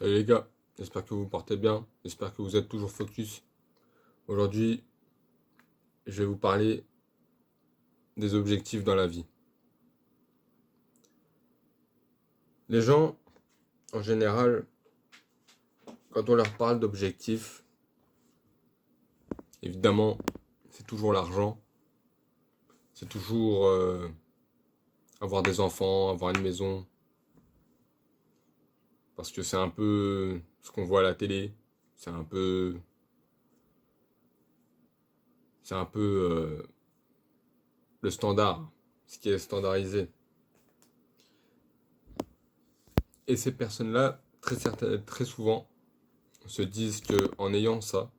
Salut les gars, j'espère que vous portez bien, j'espère que vous êtes toujours focus. Aujourd'hui, je vais vous parler des objectifs dans la vie. Les gens, en général, quand on leur parle d'objectifs, évidemment, c'est toujours l'argent, c'est toujours avoir des enfants, avoir une maison, parce que c'est un peu ce qu'on voit à la télé, c'est un peu, c'est un peu le standard, ce qui est standardisé. Et ces personnes-là, très souvent, se disent que en ayant ça,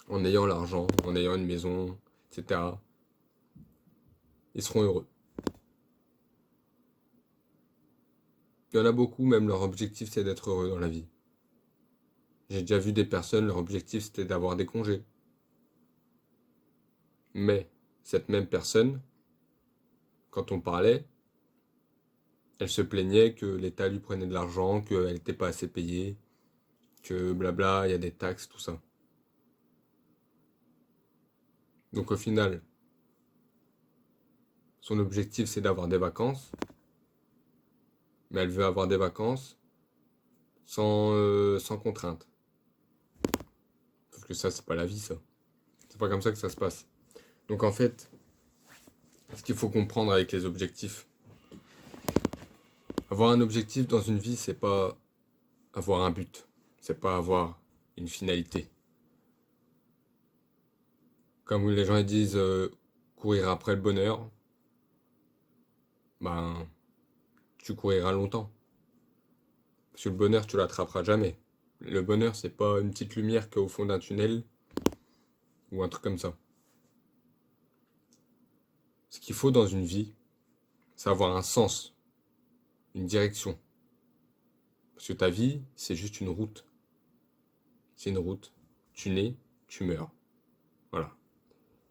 en ayant l'argent, en ayant une maison, etc., ils seront heureux. Il y en a beaucoup, même leur objectif c'est d'être heureux dans la vie. J'ai déjà vu des personnes, leur objectif c'était d'avoir des congés. Mais cette même personne, quand on parlait, elle se plaignait que l'État lui prenait de l'argent, qu'elle n'était pas assez payée, que blabla, il y a des taxes, tout ça. Donc au final, son objectif c'est d'avoir des vacances, mais elle veut avoir des vacances sans contrainte. Sauf que ça, c'est pas la vie, ça. C'est pas comme ça que ça se passe. Donc en fait, ce qu'il faut comprendre avec les objectifs, avoir un objectif dans une vie, c'est pas avoir un but, c'est pas avoir une finalité. Comme les gens disent courir après le bonheur, ben tu couriras longtemps. Parce que le bonheur, tu l'attraperas jamais. Le bonheur, c'est pas une petite lumière qu'il y a au fond d'un tunnel ou un truc comme ça. Ce qu'il faut dans une vie, c'est avoir un sens, une direction. Parce que ta vie, c'est juste une route. C'est une route. Tu nais, tu meurs. Voilà.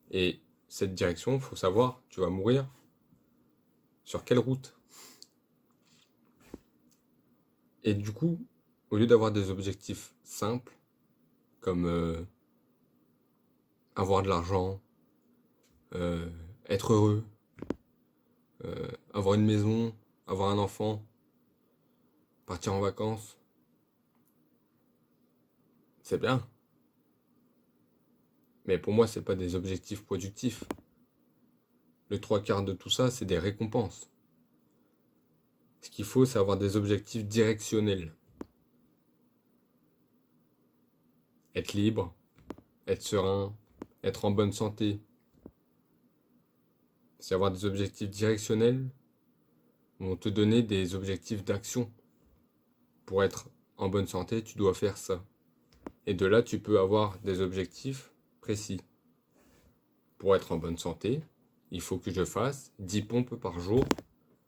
Et cette direction, faut savoir, tu vas mourir sur quelle route. Et du coup, au lieu d'avoir des objectifs simples, comme avoir de l'argent, euh, être heureux, avoir une maison, avoir un enfant, partir en vacances, c'est bien. Mais pour moi, c'est pas des objectifs productifs. Le trois quarts de tout ça, c'est des récompenses. Ce qu'il faut, c'est avoir des objectifs directionnels. Être libre, être serein, être en bonne santé. C'est avoir des objectifs directionnels vont te donner des objectifs d'action. Pour être en bonne santé, tu dois faire ça. Et de là, tu peux avoir des objectifs précis. Pour être en bonne santé, il faut que je fasse 10 pompes par jour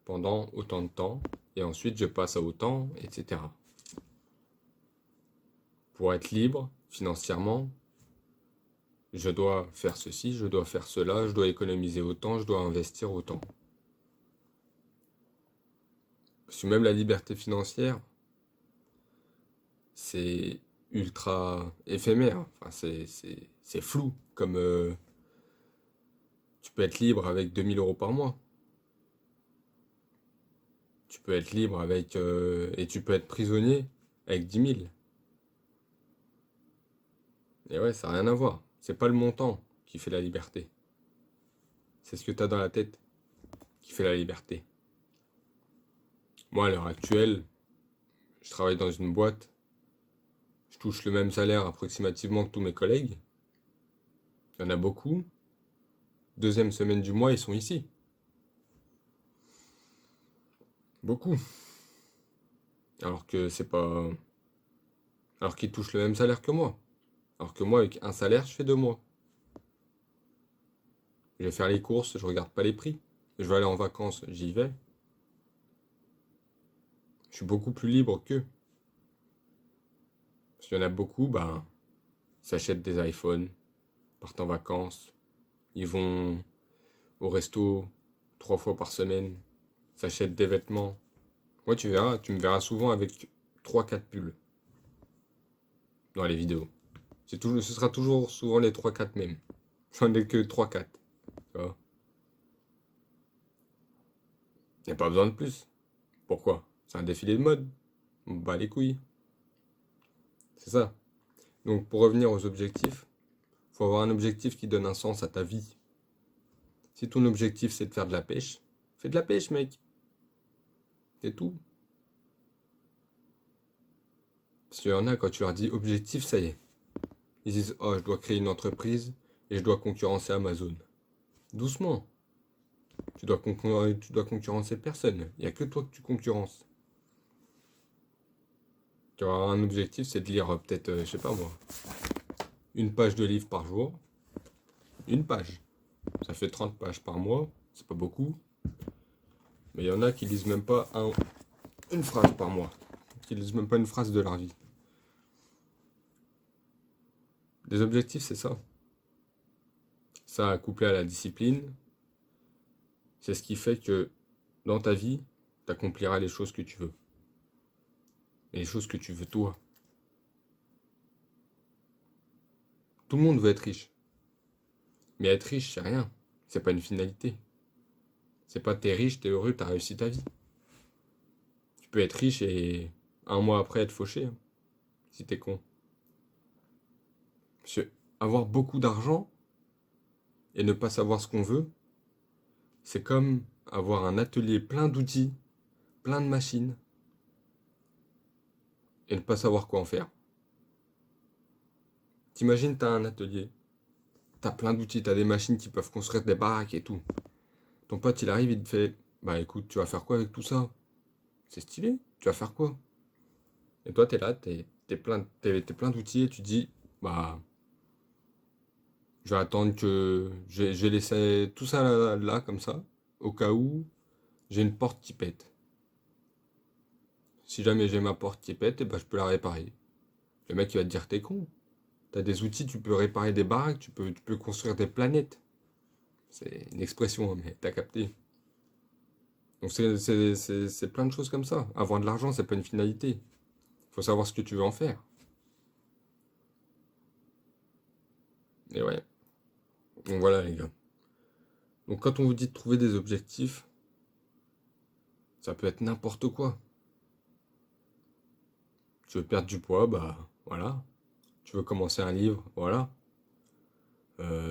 pendant autant de temps, et ensuite je passe à autant, etc. Pour être libre financièrement, je dois faire ceci, je dois faire cela, je dois économiser autant, je dois investir autant. Parce que même la liberté financière, c'est ultra éphémère. Enfin, c'est flou. Comme tu peux être libre avec 2 000 € par mois. Tu peux être libre avec... et tu peux être prisonnier avec 10 000. Et ouais, ça n'a rien à voir. C'est pas le montant qui fait la liberté. C'est ce que tu as dans la tête qui fait la liberté. Moi, à l'heure actuelle, je travaille dans une boîte. Je touche le même salaire approximativement que tous mes collègues. Il y en a beaucoup. Deuxième semaine du mois, ils sont ici. Beaucoup. Alors que c'est pas... Alors qu'ils touchent le même salaire que moi. Alors que moi, avec un salaire, je fais 2 mois. Je vais faire les courses, je regarde pas les prix. Je vais aller en vacances, j'y vais. Je suis beaucoup plus libre qu'eux. Parce qu'il y en a beaucoup, ben, ils s'achètent des iPhones, partent en vacances, ils vont au resto 3 fois par semaine, s'achètent des vêtements. Moi, tu verras, tu me verras souvent avec 3-4 pulls dans les vidéos. Ce sera toujours souvent les 3-4 mêmes. J'en ai que 3-4. Tu vois. Il n'y a pas besoin de plus. Pourquoi? C'est un défilé de mode. On bat les couilles. C'est ça. Donc pour revenir aux objectifs, faut avoir un objectif qui donne un sens à ta vie. Si ton objectif c'est de faire de la pêche, fais de la pêche, mec. C'est tout. Parce qu'il y en a, quand tu leur dis objectif, ça y est. Ils disent, oh, je dois créer une entreprise et je dois concurrencer Amazon. Doucement. Tu dois concurrencer personne. Il n'y a que toi que tu concurrences. Tu auras un objectif, c'est de lire peut-être, je sais pas moi, une page de livre par jour. Une page. Ça fait 30 pages par mois. C'est pas beaucoup. Mais il y en a qui lisent même pas une phrase par mois. Qui lisent même pas une phrase de leur vie. Des objectifs, c'est ça. Ça, couplé à la discipline, c'est ce qui fait que dans ta vie, tu accompliras les choses que tu veux. Et les choses que tu veux toi. Tout le monde veut être riche. Mais être riche, c'est rien. C'est pas une finalité. C'est pas t'es riche, t'es heureux, t'as réussi ta vie. Tu peux être riche et un mois après être fauché. Hein, si t'es con. Parce que avoir beaucoup d'argent et ne pas savoir ce qu'on veut, c'est comme avoir un atelier plein d'outils, plein de machines, et ne pas savoir quoi en faire. T'imagines, t'as un atelier, t'as plein d'outils, t'as des machines qui peuvent construire des baraques et tout. Ton pote, il arrive, il te fait, bah écoute, tu vas faire quoi avec tout ça? C'est stylé, tu vas faire quoi? Et toi, t'es là, t'es plein d'outils et tu dis, bah, je vais attendre que, je vais laisser tout ça là, comme ça, au cas où j'ai une porte qui pète. Si jamais j'ai ma porte qui pète, et ben je peux la réparer. Le mec, il va te dire, t'es con. T'as des outils, tu peux réparer des baraques, tu peux construire des planètes. C'est une expression, hein, mais t'as capté. Donc c'est plein de choses comme ça. Avoir de l'argent, c'est pas une finalité. Faut savoir ce que tu veux en faire. Et ouais. Donc voilà les gars. Donc quand on vous dit de trouver des objectifs, ça peut être n'importe quoi. Tu veux perdre du poids, bah voilà. Tu veux commencer un livre, voilà.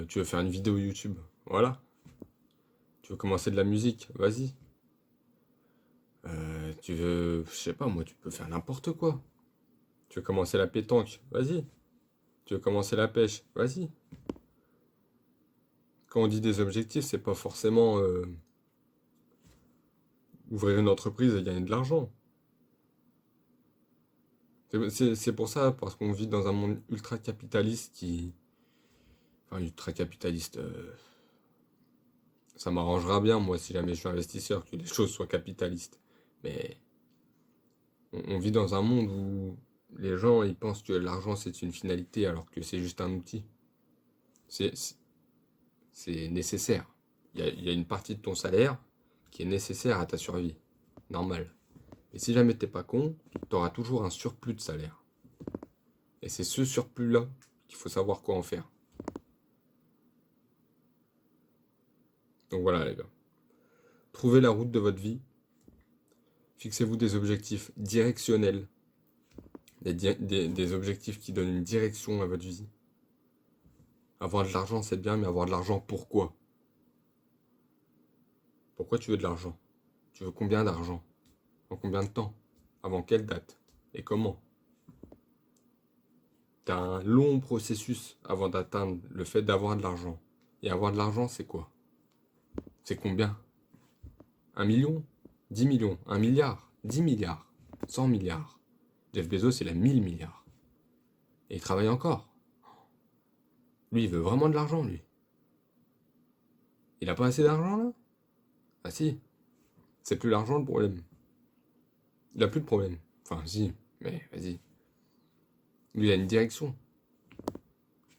Tu veux faire une vidéo YouTube, voilà. Tu veux commencer de la musique, vas-y. Tu veux, je sais pas moi, tu peux faire n'importe quoi. Tu veux commencer la pétanque, vas-y. Tu veux commencer la pêche, vas-y. Quand on dit des objectifs, c'est pas forcément ouvrir une entreprise et gagner de l'argent. C'est pour ça, parce qu'on vit dans un monde ultra capitaliste qui... Enfin, ultra capitaliste, ça m'arrangera bien, moi, si jamais je suis investisseur, que les choses soient capitalistes. Mais on vit dans un monde où les gens, ils pensent que l'argent, c'est une finalité, alors que c'est juste un outil. C'est c'est nécessaire. Il y a une partie de ton salaire qui est nécessaire à ta survie. Normal. Et si jamais t'es pas con, tu auras toujours un surplus de salaire. Et c'est ce surplus-là qu'il faut savoir quoi en faire. Donc voilà les gars. Trouvez la route de votre vie. Fixez-vous des objectifs directionnels. Des objectifs qui donnent une direction à votre vie. Avoir de l'argent c'est bien, mais avoir de l'argent pourquoi? Pourquoi tu veux de l'argent? Tu veux combien d'argent? En combien de temps? Avant quelle date? Et comment? T'as un long processus avant d'atteindre le fait d'avoir de l'argent. Et avoir de l'argent, c'est quoi? C'est combien? 1 million? 10 millions? 1 milliard? 10 milliards? 100 milliards? Jeff Bezos, il a 1000 milliards. Et il travaille encore. Lui, il veut vraiment de l'argent, lui. Il a pas assez d'argent, là? Ah si. C'est plus l'argent, le problème. Il a plus de problème. Enfin, si. Mais vas-y. Lui, il a une direction.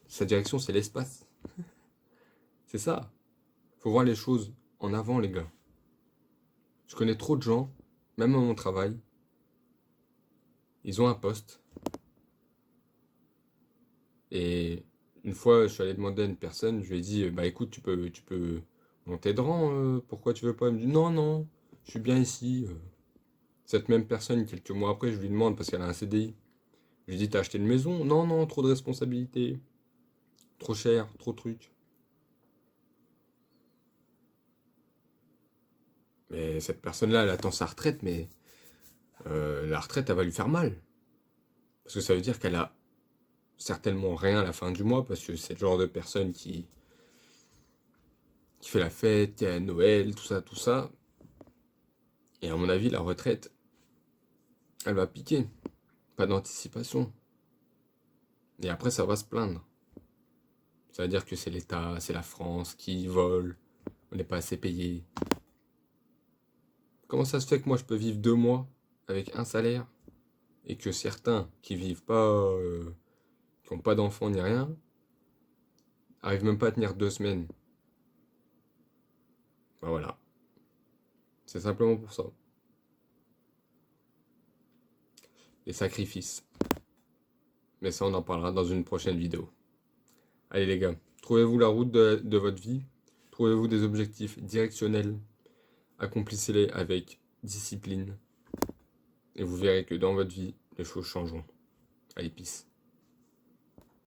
Sa direction, c'est l'espace. C'est ça. Faut voir les choses en avant, les gars. Je connais trop de gens, même à mon travail, ils ont un poste. Et une fois, je suis allé demander à une personne, je lui ai dit, bah écoute, tu peux monter de rang, pourquoi tu veux pas? Elle me dit, non, non, je suis bien ici. Cette même personne, quelques mois après, je lui demande, parce qu'elle a un CDI, je lui dis, t'as acheté une maison? Non, non, trop de responsabilités, trop cher, trop de trucs. Mais cette personne-là, elle attend sa retraite, mais la retraite, elle va lui faire mal. Parce que ça veut dire qu'elle a certainement rien à la fin du mois, parce que c'est le genre de personne qui fait la fête, qui a Noël, tout ça, tout ça. Et à mon avis, la retraite, elle va piquer. Pas d'anticipation. Et après, ça va se plaindre. Ça veut dire que c'est l'État, c'est la France qui vole, on n'est pas assez payé. Comment ça se fait que moi je peux vivre 2 mois avec un salaire et que certains qui vivent pas, qui n'ont pas d'enfants ni rien, arrivent même pas à tenir 2 semaines? Ben voilà, c'est simplement pour ça. Les sacrifices. Mais ça, on en parlera dans une prochaine vidéo. Allez les gars, trouvez-vous la route de votre vie, trouvez-vous des objectifs directionnels, accomplissez-les avec discipline, et vous verrez que dans votre vie, les choses changeront. Allez, peace.